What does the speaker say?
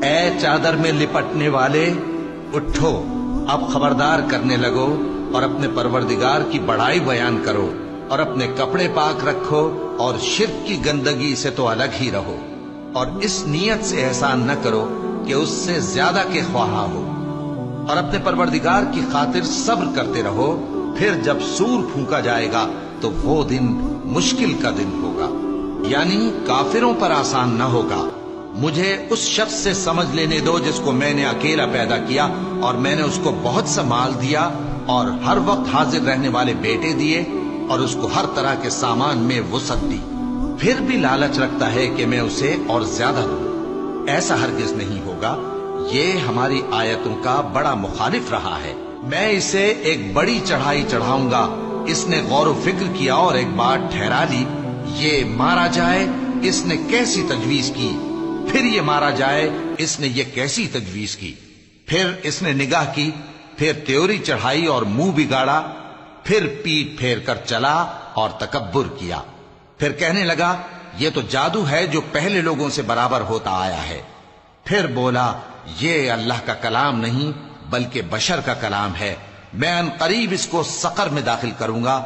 اے چادر میں لپٹنے والے، اٹھو، اب خبردار کرنے لگو اور اپنے پروردگار کی بڑائی بیان کرو، اور اپنے کپڑے پاک رکھو اور شرک کی گندگی سے تو الگ ہی رہو، اور اس نیت سے احسان نہ کرو کہ اس سے زیادہ کے خواہاں ہو، اور اپنے پروردگار کی خاطر صبر کرتے رہو، پھر جب سور پھونکا جائے گا تو وہ دن مشکل کا دن ہوگا، یعنی کافروں پر آسان نہ ہوگا۔ مجھے اس شخص سے سمجھ لینے دو جس کو میں نے اکیلا پیدا کیا، اور میں نے اس کو بہت سا مال دیا اور ہر وقت حاضر رہنے والے بیٹے دیے، اور اس کو ہر طرح کے سامان میں وسعت دی، پھر بھی لالچ رکھتا ہے کہ میں اسے اور زیادہ دوں۔ ایسا ہرگز نہیں ہوگا، یہ ہماری آیتوں کا بڑا مخالف رہا ہے۔ میں اسے ایک بڑی چڑھائی چڑھاؤں گا، اس نے غور و فکر کیا اور ایک بات ٹھہرا لی، یہ مارا جائے، اس نے کیسی تجویز کی، پھر یہ مارا جائے، اس نے یہ کیسی تجویز کی، پھر اس نے نگاہ کی، پھر تیوری چڑھائی اور منہ بگاڑا، پھر پیٹ پھیر کر چلا اور تکبر کیا، پھر کہنے لگا یہ تو جادو ہے جو پہلے لوگوں سے برابر ہوتا آیا ہے، پھر بولا یہ اللہ کا کلام نہیں بلکہ بشر کا کلام ہے، میں ان قریب اس کو سقر میں داخل کروں گا